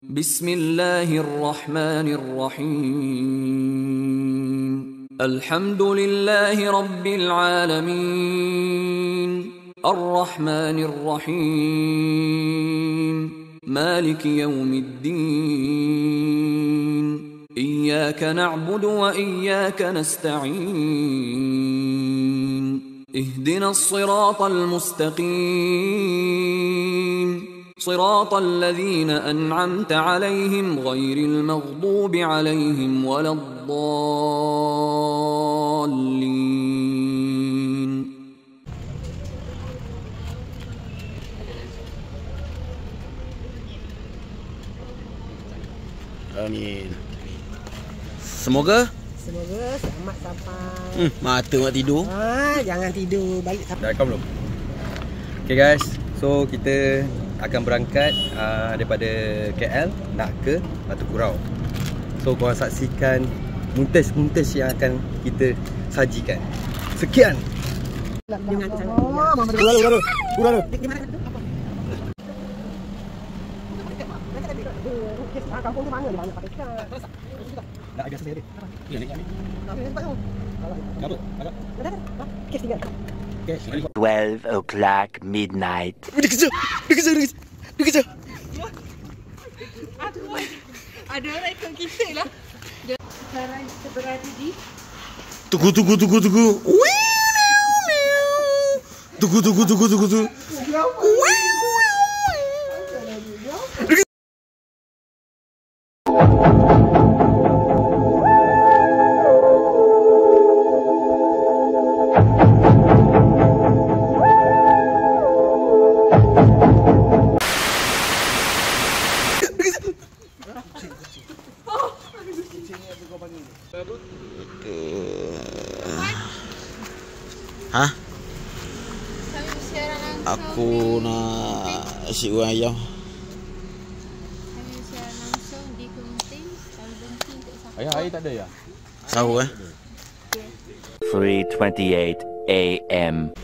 Bismillahirrahmanirrahim. Alhamdulillahi Rabbil Alamin. Ar-Rahmanir-Rahim. Maliki Yawmiddin. Iyyaka na'budu wa iyyaka nasta'in. Ihdinas siratal mustaqim. صراط الذين أنعمت عليهم غير المغضوب عليهم ولا الضالين. Amin. Semoga selamat sampai. Mata nak tidur. Jangan tidur, balik sampai. Dah rekam belum? Okay guys, so kita akan berangkat daripada KL nak ke Batu Kurau. So korang saksikan muntes-muntes yang akan kita sajikan. Sekian. Jangan kampung tu mana dia banyak pakai ikan. Nak agak selesai dia. Ya ni. Apa? Agak. Kes tinggal. 12 o'clock midnight. Dia kejar. Aduh, ada orang ikut kita lah. Sekarang kita berada di Tunggu. Tunggu. Hah? Aku nak nasi goreng ayam. kami siaran langsung di Kementing. Kalau berhenti untuk sahur. Air tak ada ya? Sahur 3:28 a.m.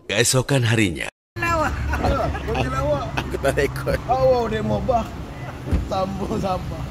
Keesokan harinya. Aku tak rekod. Awak dia mau bah. Sambung sampah.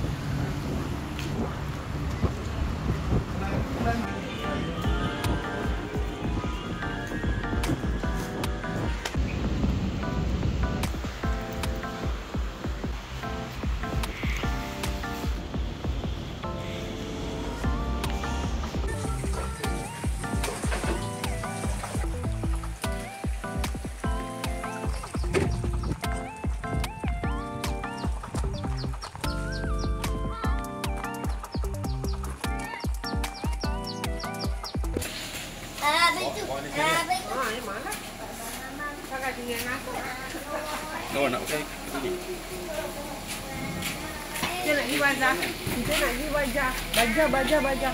Kau nak pakai ini? Kita nak pergi bazar. Baja.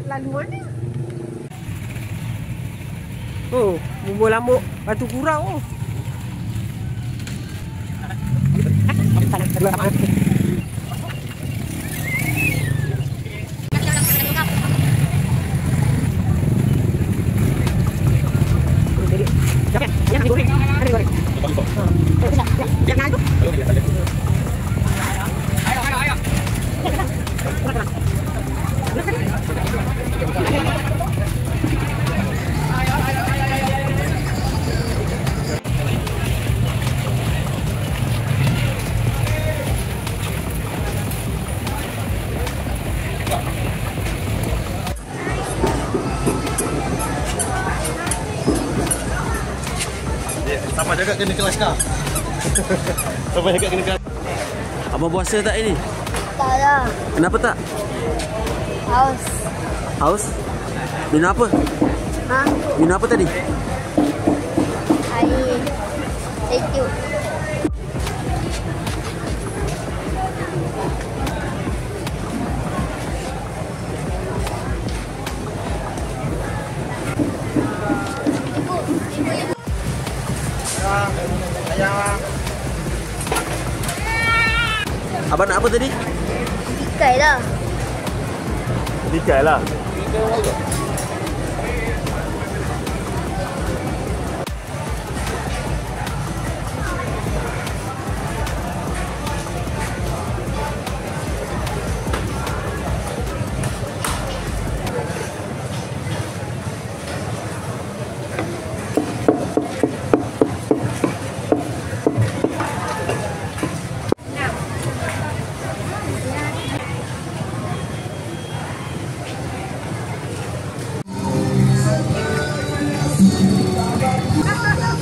Lalu mana? Oh, bubur lambuk Batu Kurau. Sama jaga kena kelakar. Sama jaga kena kelakar. Abang puasa tak ini? Tak ada. Kenapa tak? Haus. Haus? Minum apa? Ha? Minum apa tadi? Air. Sejuk. Abang nak apa tadi? Ikai lah. Ikan lah.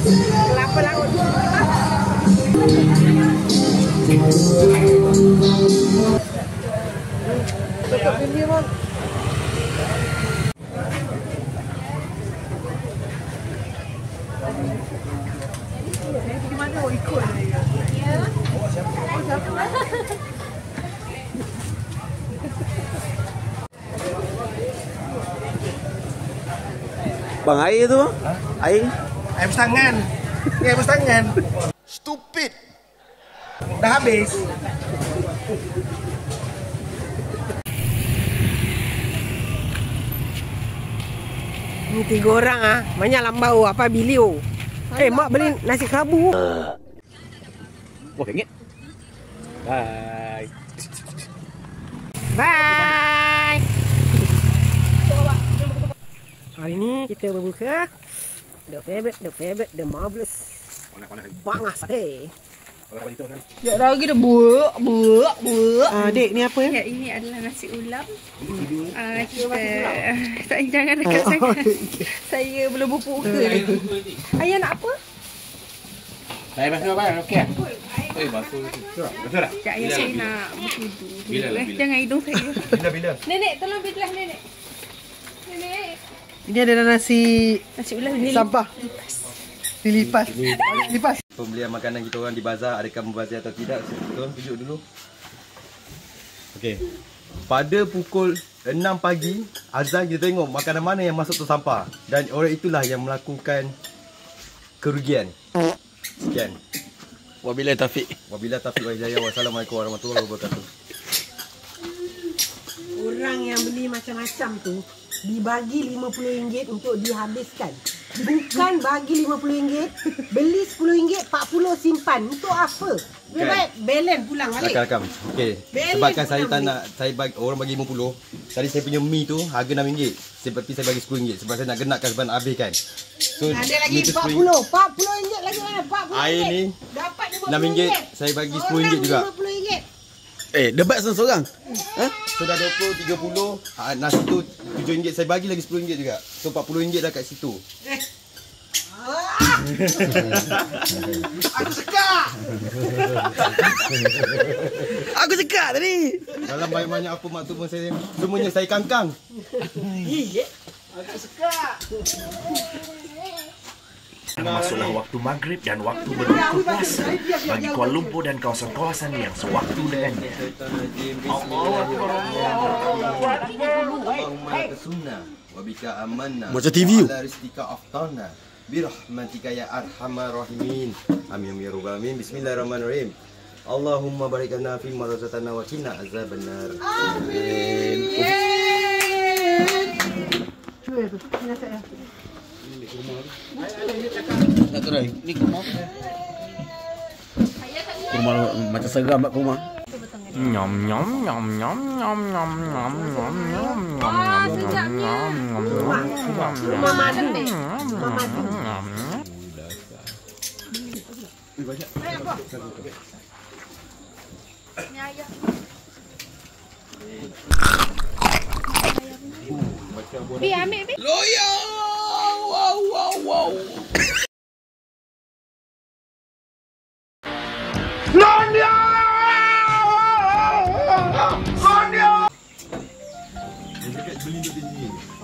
Kelapa laut. Tutup bini bang. Pergi mana? Oh, ikut. Ya. Bang, air tu bang? Air? Air tangan. Ni air tangan. Stupid. Dah habis. Ni 3 orang ah. Banyak lambau apa bilio. Mak beli nasi kerabu. Wah, ringgit. Bye. Bye. Hari ni kita berbuka the favorite, the marvelous. Bangas teh. Ya lagi dah buak. Dek, ni apa ya? Ya, ini adalah nasi ulam. Jangan dekat sangat. Saya belum berpuka lagi. Ayah nak apa? Saya basuh apa? Okey. Basuh. Betul tak? Sekejap, ayah saya nak berkudu. Jangan hidung saya. Bila? Nenek, tolong bilah nenek. Nenek. Ini adalah nasi ulam ni. sampah. Dilipas. Pembelian makanan kita orang di bazar, adakah membazir atau tidak? Betul, tunjuk dulu. Okey. Pada pukul 6 pagi, azan kita tengok makanan mana yang masuk tu sampah. Dan orang itulah yang melakukan kerugian. Sekian. Wabillahi taufiq. Wabillahi taufiq wal hidayah. Wassalamualaikum warahmatullahi wabarakatuh. Orang yang beli macam-macam tu dibagi RM50 untuk dihabiskan. Bukan bagi RM50, beli RM10, 40 simpan. Untuk apa? Lebih baik balance pulang balik. Rakam. Okey. Sebabkan saya tak nak orang bagi RM50. Tadi saya punya mi tu harga RM6. Seperti saya bagi RM10 sebab saya nak genapkan sebab nak habiskan. So ada lagi RM40 lagi mana? RM40. Air ni dapat RM6. Saya bagi RM10 juga. RM50. Debat seorang. So dah 20, 30. Nasi tu RM7 saya bagi lagi RM10 juga. So RM40 dah kat situ. Aku sekak. Aku cakap tadi. Dalam banyak-banyak apa maksud saya semuanya saya kangkang. Aku sekak. Masuklah waktu maghrib dan waktu berbuka puasa bagi Kuala Lumpur dan kawasan-kawasan yang sewaktu dengannya. Macam TV. Birahmatika ya arhamar rahimin. Amin ya rabbal alamin. Bismillahirrahmanirrahim. Allahumma barik lana fi ma razaqtana wa qina azabannar. Amin. Cuy tu sini saya. Tak try. Ni kurma. Kurma macam seram kat kurma. Nyom. Rumah madu ni. Ni ayah. Ambil. Loyal. Wow.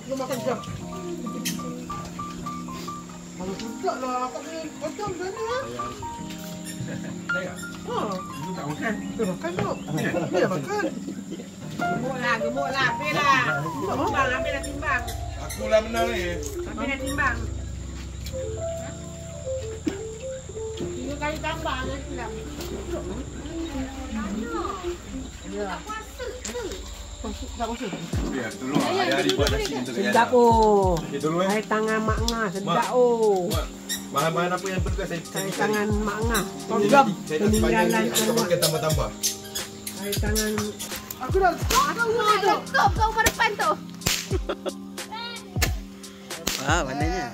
Aku makan jam. Kalau sudah lah, tak boleh macam mana? Lu tak makan? Kita makan tu. Dia makan. Gemuk lah, ambil lah. Ambil lah timbang. Aku lah menang ni. Ambil lah timbang. kali tambah dengan silam. Ya. Tak puasa. Ya, tolong hari-hari buat nasi untuk Kak Yana. Sedap oh. Okey, tolong Air tangan Mak Ngah sedap oh. Bahan-bahan apa yang perlu saya Air tangan Mak Ngah. Saya nak Peninggalan kita pakai tambah-tambah. air tangan. Aku dah Laptop kau kat depan tu. Mananya?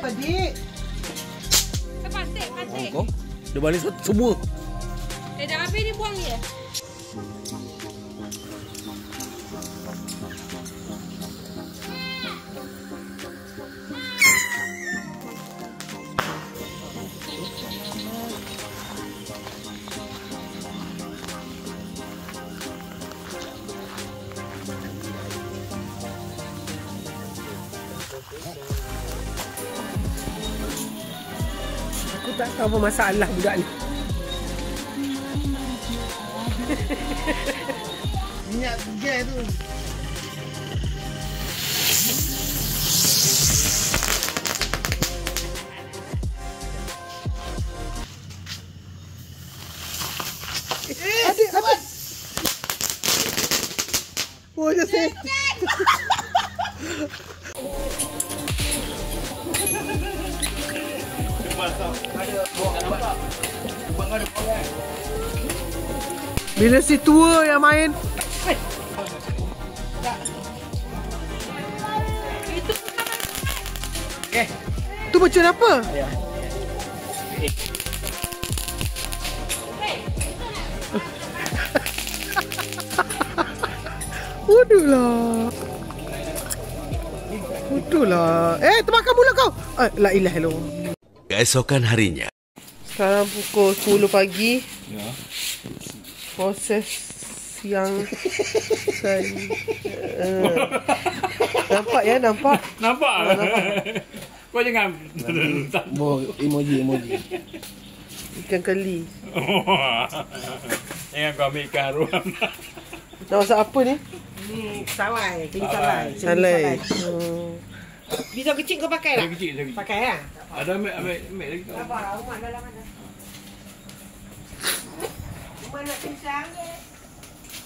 Adik. Patik. Kau? Dia balik semua. Dah habis ni buang dia. Aku tak tahu apa masalah budak ni. Minyak gas tu. Adik. Oh, je saya. Bila si tua yang main. Tu macam apa? Udahlah. Termakan mulut kau. La ilaha illallah. Keesokan harinya. Sekarang pukul 10 pagi. Ya. Proses yang nampak ya, nampak. Nampak. Kau jangan Emoji. Ikan keli. jangan kau ambil ikan harum. Nak masak apa ni? Ni salai, Salai. Pisau kecil kau pakai tak? Kecil. Pakai lah. Ada ambil lagi. Apa? Rumah dalam mana? Rumah nak pisang.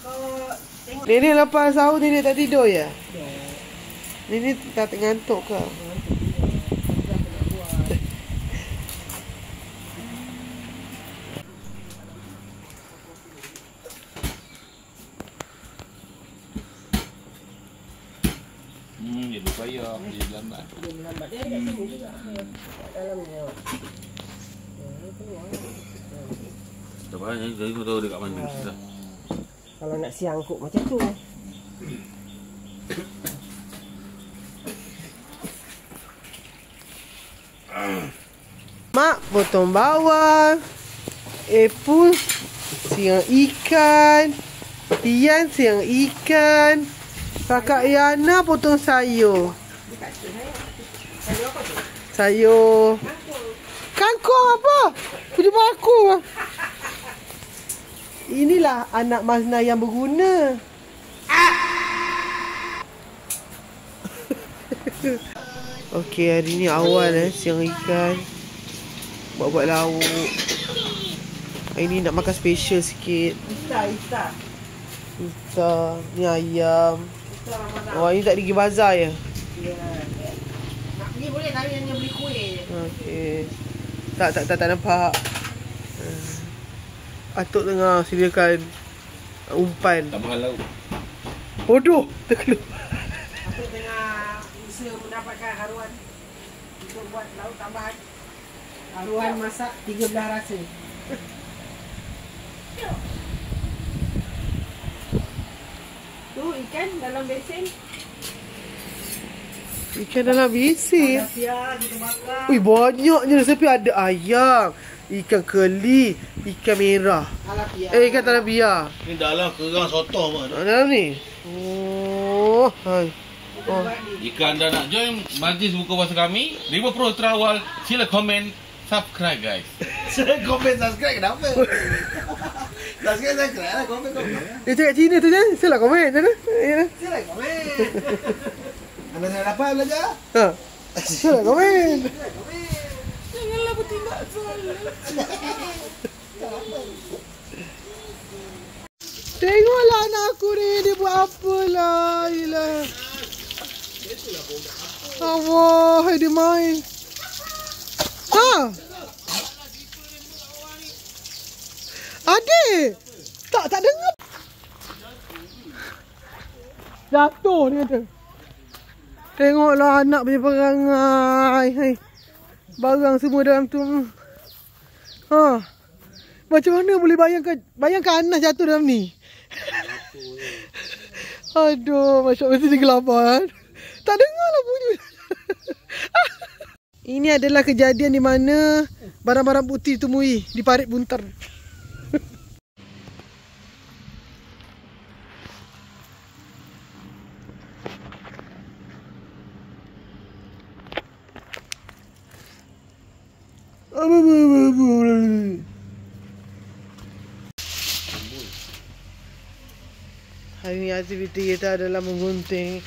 Kau tengok. Nenek lepas sahur nenek tak tidur ya? Nenek tak ngantuk ke? Jadi payah, jadi lambat. Tak payah, jadi kau tahu dekat mana. Kalau nak siang kok macam tu. Mak potong bawang, Epul siang ikan, Tian siang ikan, Kakak Yana potong sayur. Sayur kangkung apa? Punya aku. Inilah anak Mazna yang berguna. Okey, hari ni awal siang ikan. Buat-buat lauk. Hari ni nak makan special sikit. Ista. Ni ayam. Oh, ini tak pergi bazar ya? Nak pergi boleh tapi hanya beli kuih je. Okey. Tak nampak. Atuk tengah sediakan umpan. Tambahan lauk. Bodoh, terkeluar. Atuk tengah usaha mendapatkan haruan untuk buat lauk tambahan. Haruan masak 13 rasa. Tu ikan dalam besen. Ikan dalam besen. Ui, banyaknya resepi. Ada ayam, ikan keli, ikan merah. Ikan talapia. Ni dalam kerang sotong pun. Dalam ni. Oh, hai. Oh. Jika anda nak join majlis buka puasa kami, 50% terawal, sila komen, subscribe guys. Sila komen subscribe kenapa? Subscribe lah, komen. Dia cakap Cina tu je. Sila komen je lah. Sila komen. Anda nak dapat belajar? Ha. Sila komen. Janganlah bertindak salah. Tengoklah anak aku ni. Dia buat apa lah. Yelah. Allah, dia main. Ha? Adik. Tak dengar. Jatuh dia kata. Tengoklah anak punya perangai. Hai. Barang semua dalam tu. Ha. Macam mana boleh bayangkan Anas jatuh dalam ni. Aduh, Masya Allah, mesti dia gelapan. Tak dengar lah bunyi. Ini adalah kejadian di mana barang-barang putih ditemui di parit buntar. Hari ni aktiviti kita adalah menggunting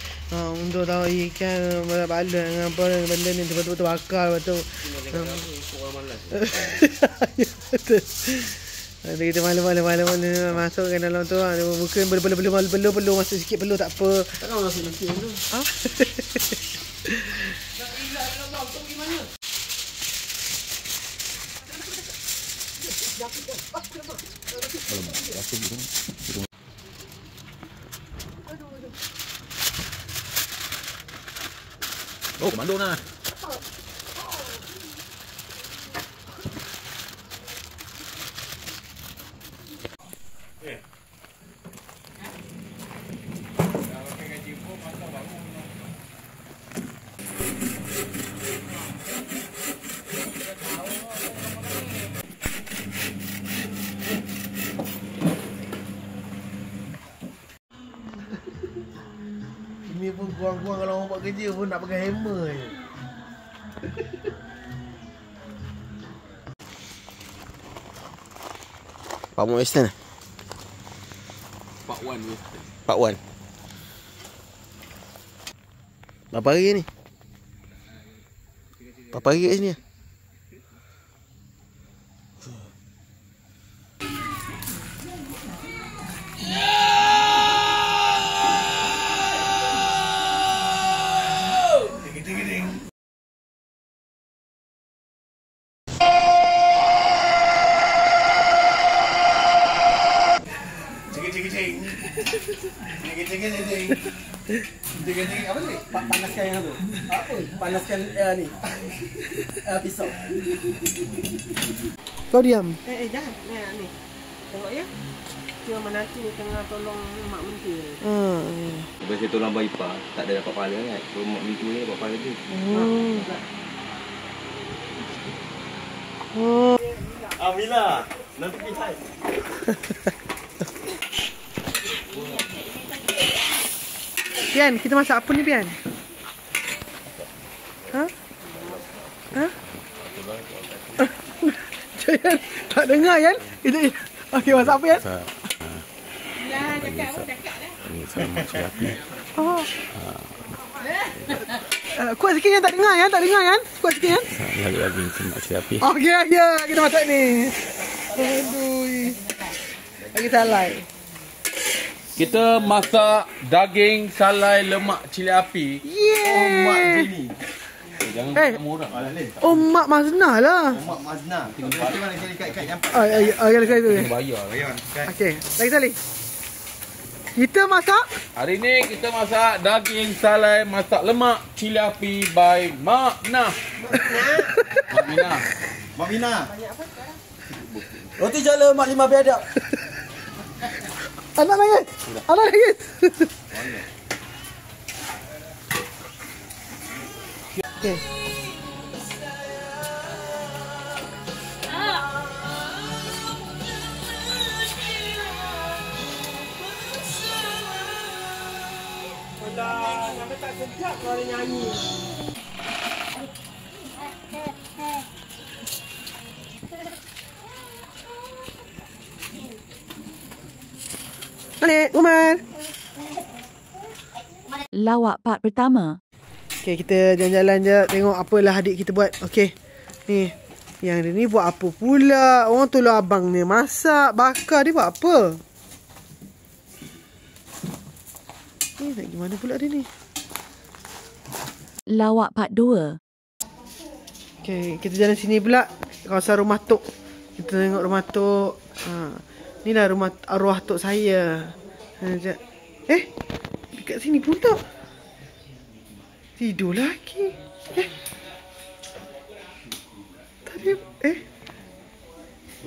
untuk tahu ikan bala dengan apa benda ni betul-betul bakar betul. Nanti kita malam-malam masukkan dalam tu. Mungkin perlu masuk sikit perlu tak apa. Takkan masuk nanti tu. Ha? Oh, komando nak. Ini pun kurang-kurang kalau orang buat kerja pun nak pakai hammer je. Pak Muhammad Western. Part 1 Western. Part 1. Berapa hari ni? Berapa hari kat sini? Apa ni? Panaskan yang tu. Apa? Panaskan ni. Pisau. Kau diam. Jangan. Ni. Tengok ya. Cuma menantu tengah tolong mak mentua. Lepas saya tolong abang ipar, tak ada dapat pahala kan. So mak mentua ni dapat pahala tu. Mila, nanti pihai. Pian, kita masak apa ni Pian? Ha? Jangan, tak dengar Yan? Okey, masak apa Yan? Lah, cakap lah. Ini saya masak api. Oh. Kuat sikit Yan, tak dengar Yan? Kuat sikit Yan? Lagi saya masak api. Okey, ya, kita masak ni. Aduh. Lagi salai. Kita masak daging salai lemak cili api. Yeah. Mak Jenny. Jangan murah. Oh, Mak Maznah lah. Mak Mazna. Kita mana cari kat yang Kali tu. Bayar. Okey, lagi sekali. Kita masak. Hari ni kita masak daging salai masak lemak cili api by Mak Nah. Mak Mina. Roti jala Mak Lima biadab. Anak nangis. Anak nangis. Okay. Alah, sampai tak sedap kalau dia nyanyi. Balik, Umar. Lawak part pertama. Okay, kita jalan-jalan je. Tengok apalah adik kita buat. Okay. Ni. Yang dia ni buat apa pula? Orang tolong abang ni masak, bakar. Dia buat apa? Ni nak gimana pula dia ni? Lawak part 2. Okay, kita jalan sini pula. Kawasan rumah Tok. Kita tengok rumah Tok. Inilah rumah arwah Tok saya. Dekat sini pun tak. Tidur lagi. Tadi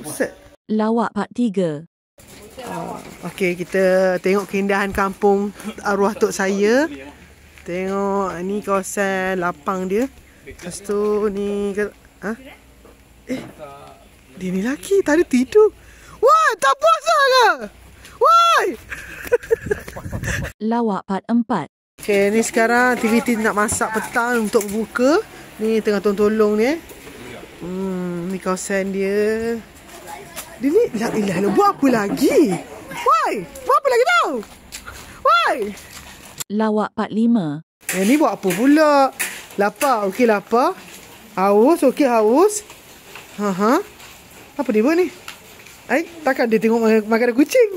Ustaz. Lawak part 3. Okey, kita tengok keindahan kampung arwah Tok saya. Tengok ni kawasan lapang dia. Lepas tu ni dia ni lelaki tadi tidur. Wah, tak puasa ke? Why? Lawak part 4. Okay, ni sekarang aktiviti nak masak petang untuk buka. Ni tengah tolong ni. Ni kawasan dia. Dia ni, la buat apa lagi? Why? Buat apa lagi tau? Why? Lawak part 5. Ni buat apa pula? Lapar, okey lapar. Haus, okey haus. Apa dia buat ni? Takkan dia tengok makanan kucing?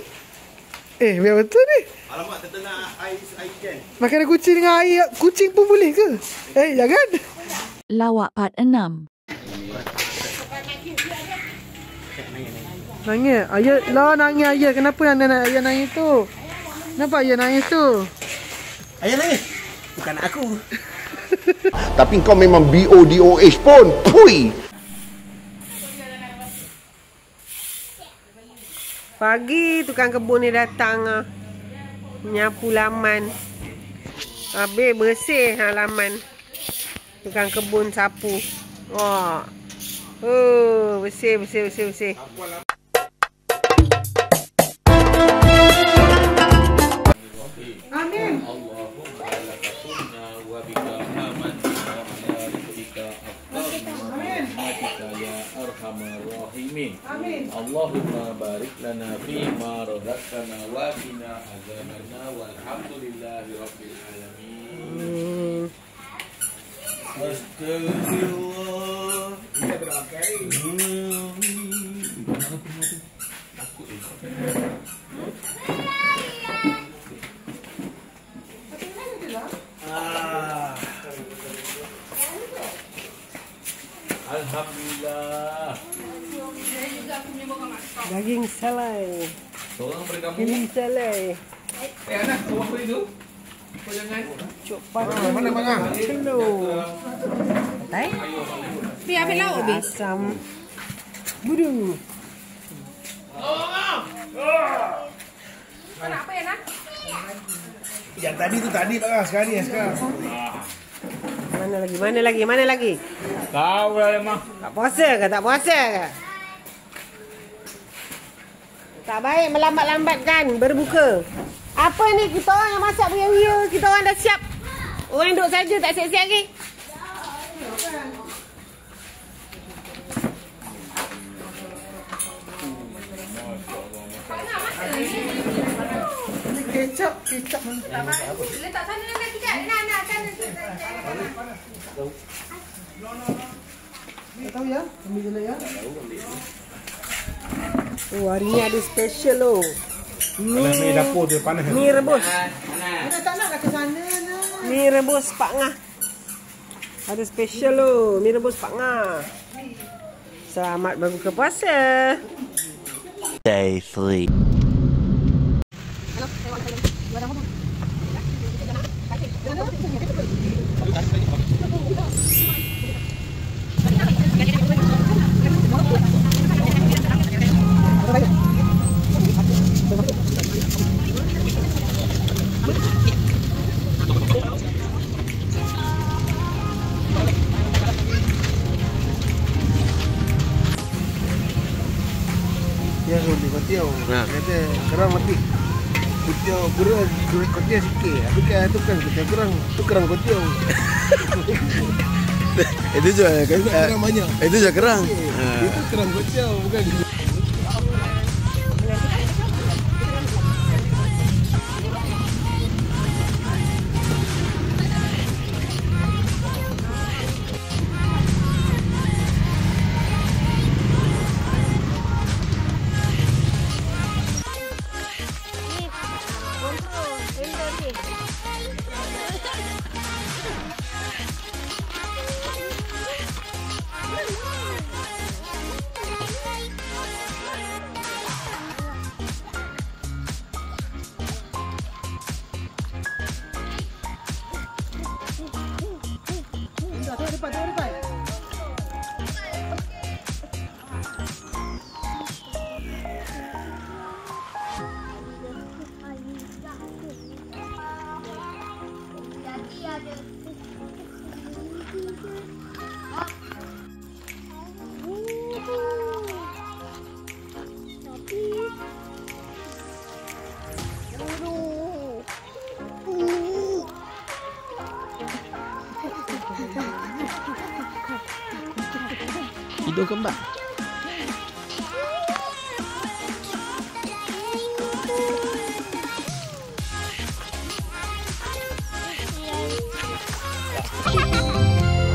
Biar betul ni. Alamak, kita nak ais ikan. Makanan kucing dengan air kucing pun boleh ke? Jangan. Lawak part 6. Nangis? Ayah, nangis ayah. Kenapa ayah nangis tu? Kenapa ayah nangis tu? Ayah nangis? Bukan aku. Tapi kau memang BODOH pun. Pui. Pagi tukang kebun ni datang nyapu laman. Habis bersih halaman. Tukang kebun sapu. Bersih. Amin. Amin. Allahumma barik lana fima razaqtana wa qina azabannar walhamdulillahi rabbil alamin. Astagfirullah. Kita berangkai. Alhamdulillah. Daging salai. Seorang berkampung. Daging salai. Anak, kau apa itu? Kau jangan. Copat. Mana? Hello. Tai? Biar ambil lauk, Bi. Asam. Budu. Kau nak apa ya, nak? Yang tadi tu tadi lah, sekarang ni sekarang. Mana lagi? Kau lah lemah. Tak puasa ke? Tak baik melambat-lambatkan berbuka. Apa ni kita orang yang masak beria-beria, kita orang dah siap. Orang duduk saja tak siap-siap lagi. Kecap. Letak sana nak kejap. Nak sana. Tak tahu ya? Ambil dulu ya. Hari ni ada special loh. Ni dapur tu panas. Mi rebus. Mana tak nak kat sana nak. Mi rebus Pak Ngah. Ada special loh, mi rebus Pak Ngah. Selamat berbuka puasa. Day 3. kotiau. Kata kerang mati. Kotiau kotiau sikit. Tapi kan tu kan kotiau kerang. Tu kerang kotiau. Itu je kerang banyak. Itu je kerang. Itu kerang kotiau bukan. Hidung kembang.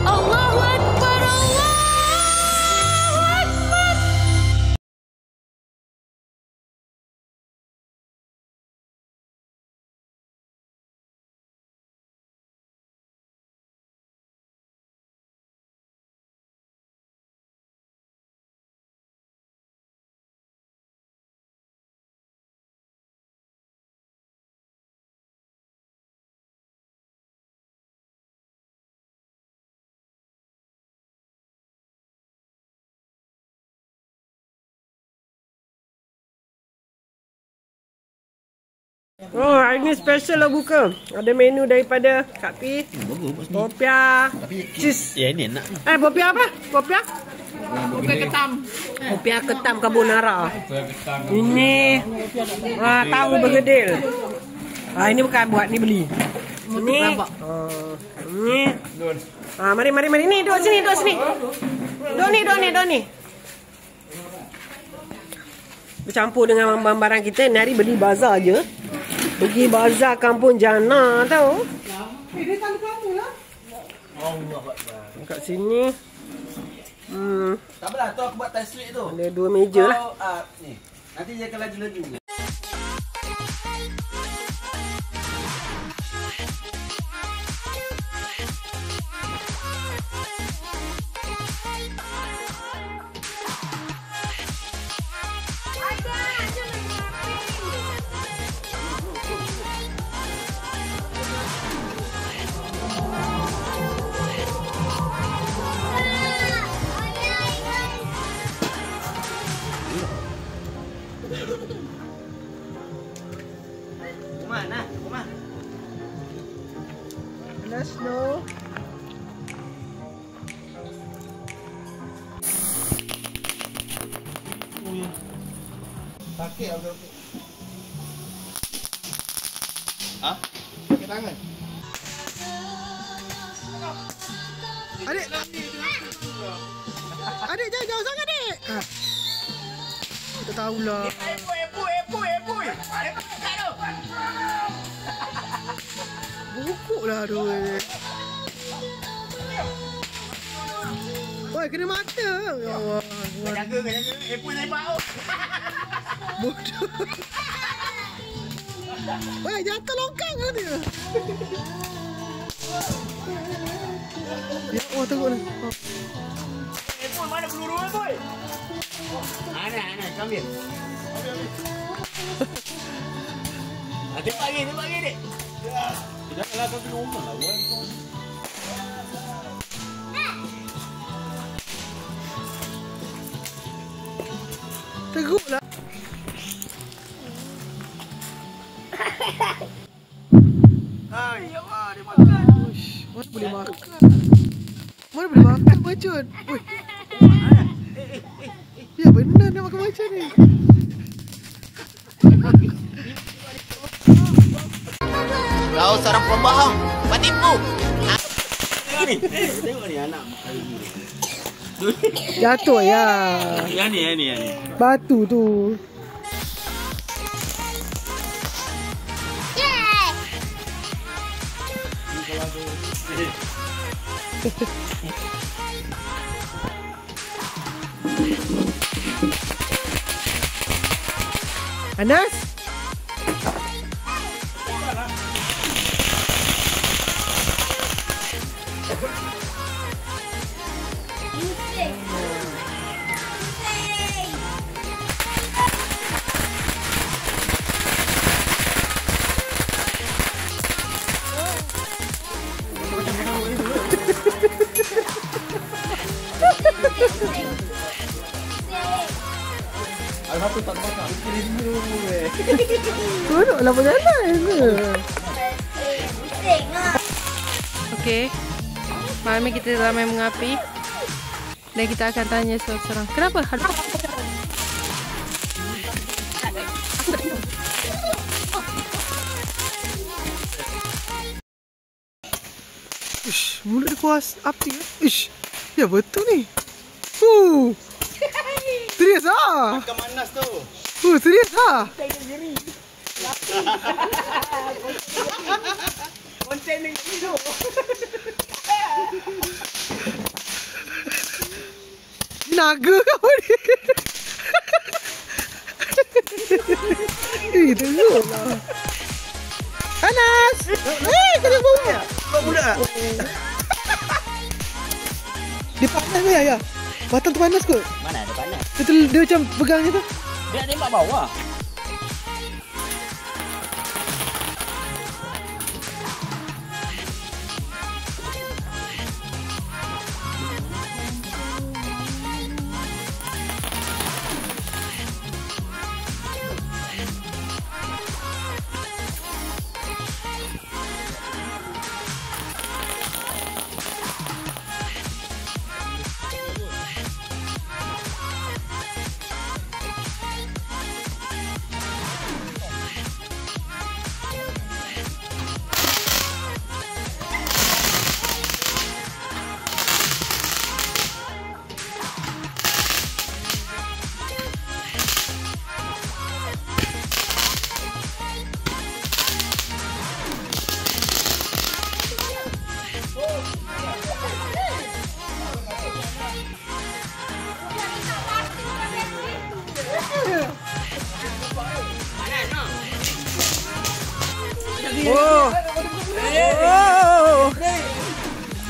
Allahu Akbar, Allahu Akbar. Oh, hari ni special lah buka. Ada menu daripada Kak Pi. Popia. Cheese. Ya, ini enak. Popia apa? Popia? Popia ketam. Popia ketam carbonara. Ini tahu bergedil. Ini bukan buat, ni beli. Ini. Ini. Mari. Ni duduk sini. Duduk ni. Bercampur dengan barang kita. Ni hari beli bazar je. Pergi bazar kampung Jana tau. Dia tak kamu lah. Kat sini. Tak apalah, tu aku buat taswik tu. Ada 2 meja lah. Ni. Nanti dia akan laju-laju. Let's go. Sakit okey. Ha? Pakai tangan. Adik jangan jauh sangat adik. Kita tahulah. Epoi. Bukuklah tu. Oi, kena mata. Ya Allah. Jaga. Epoi lepak tu. Bodoh. Oi, jatuh longkang kan dia. Ya Allah, tengok ni. Epoi mana peluru epoi? Ana, ambil. Tembak lagi, dek. Janganlah kau kena umur lah. Teruklah. Hai, ya Allah, dia makan. Mana boleh makan macun? Ya benar nak makan macam ni. Kau seorang pembohong, penipu. Tengok ni anak. Jatuh ya. Yang ni. Batu tu. Anas? Satu tak terbakar. Duduk lah berjalan ke? Okey. Malam ni kita ramai mengapi. Dan kita akan tanya seorang-seorang. Kenapa? Ish, mulut dia kuas api. Ish, ya betul ni. Serius ah? Makan manas tu. Serius ah? Konten ni hidup. Naga kau ni. Tengok lah. Anas! Kena bawa. Kau budak. Dia panas ke ya? Batang tu panas kot? Mana ada panas? Dia macam pegang je tu. Dia tembak bawah.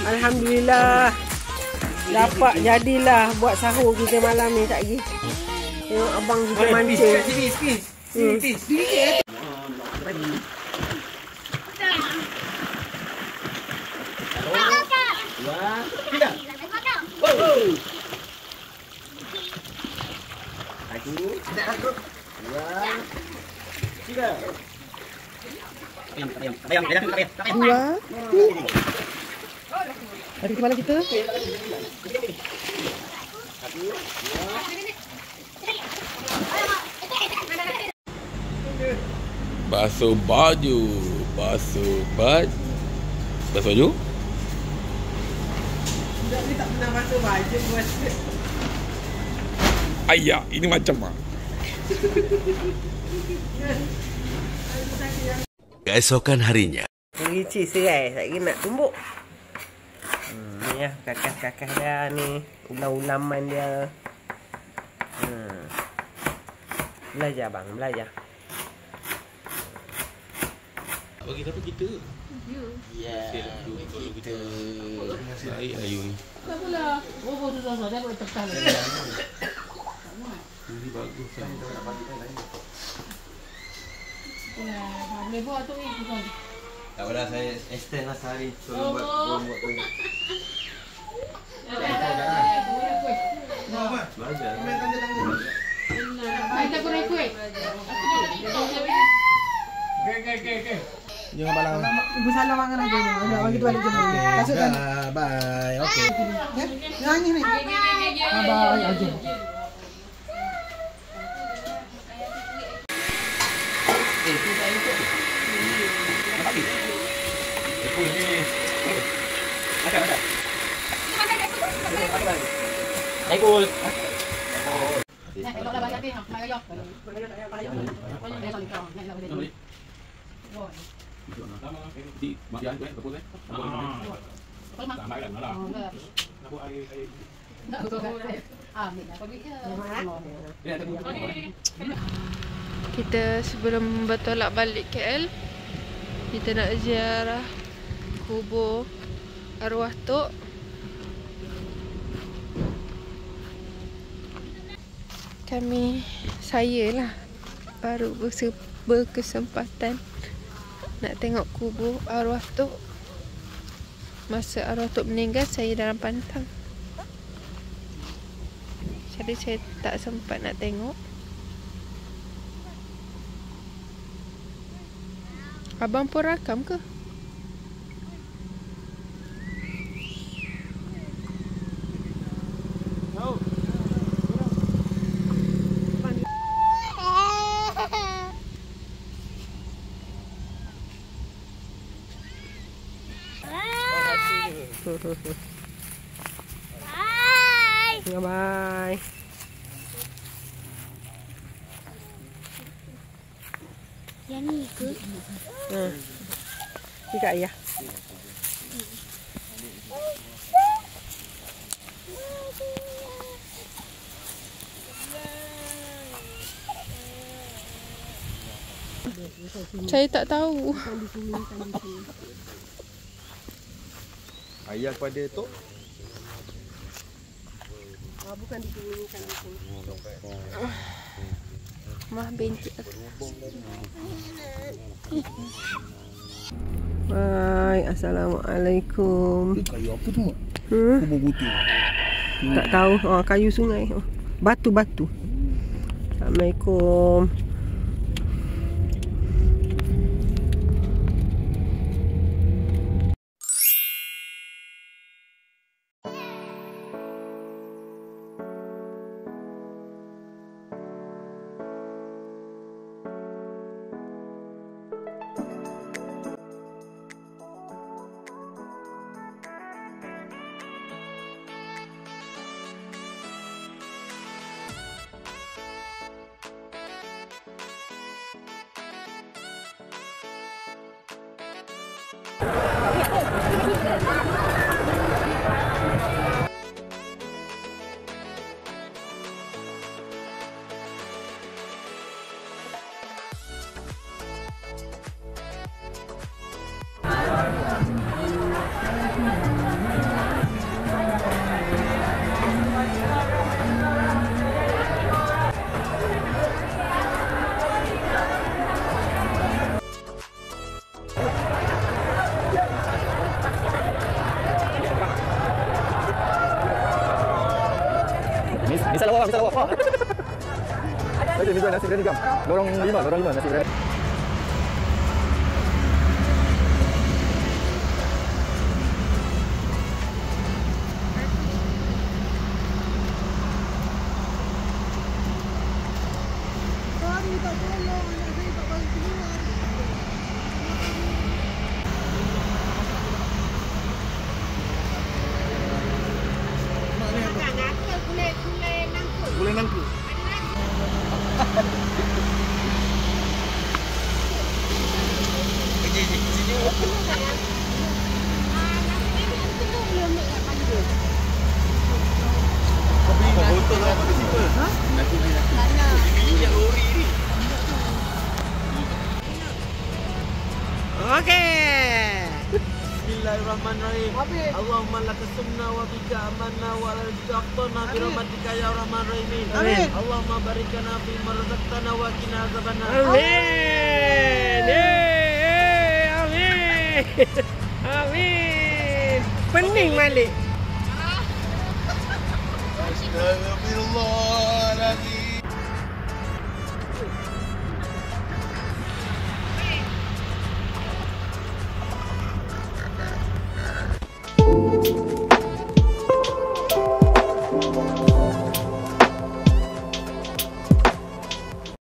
Alhamdulillah. Dapat jadilah buat sahur kita malam ni tak lagi. Tengok abang kita mancing. Sini. Ada di mana kita? Basuh baju. Basuh baju? Dia tak pernah basuh baju. Ayah, ini macam apa? Keesokan harinya. Licin serai, tak kena nak tumbuk. Ni ya, kakak-kakak dia ni. Ulam-ulaman dia. Belajar bang, belajar. Bagi siapa kita? Ya. Kita. Baik Ayu ni. Tak apalah. Oh, susah-susah. Dia boleh tekan. Ini bagus kan. Boleh buat tu ni. Tak apalah, saya extend lah sehari. Tolong buat tu. Belajar. Kita kena ikut. Okay. Jangan balang. Ibu salam makan aja. Nak bagi tu balik jemput. Masukkan. Bye. Okey. Nyanyi ni. Bye. Aja. Kita sebelum bertolak balik KL, kita nak ziarah kubur arwah Tok. Saya lah baru berkesempatan nak tengok kubur arwah Tok. Masa arwah Tok meninggal, saya dalam pantang. Jadi saya tak sempat nak tengok. Abang pun rakam ke? Bye. Bye. Yang ni ke? Ni kat ayah. Saya tak tahu. Ayah kepada Tok? Bukan di sini, bukan di sini. Mah binti aku. Hai, assalamualaikum. Kayu apa tu, Mak? Kubur putih. Tak tahu. Kayu sungai. Batu-batu. Assalamualaikum. Misal awak. Okey, misal nasi biryani gam. Lorong 5 nasi biryani. Boleh nangku. Bismillahirrahmanirrahim. Allahumma laka sumna wa bika amanna wa ala rizqana bi rahmatika ya arhamar rahimin. Amin. Allahumma barikana fi ma razaqtana wa qina azabannar. Amin. Amin. Amin. Pening Malik. Astagfirullahaladzim.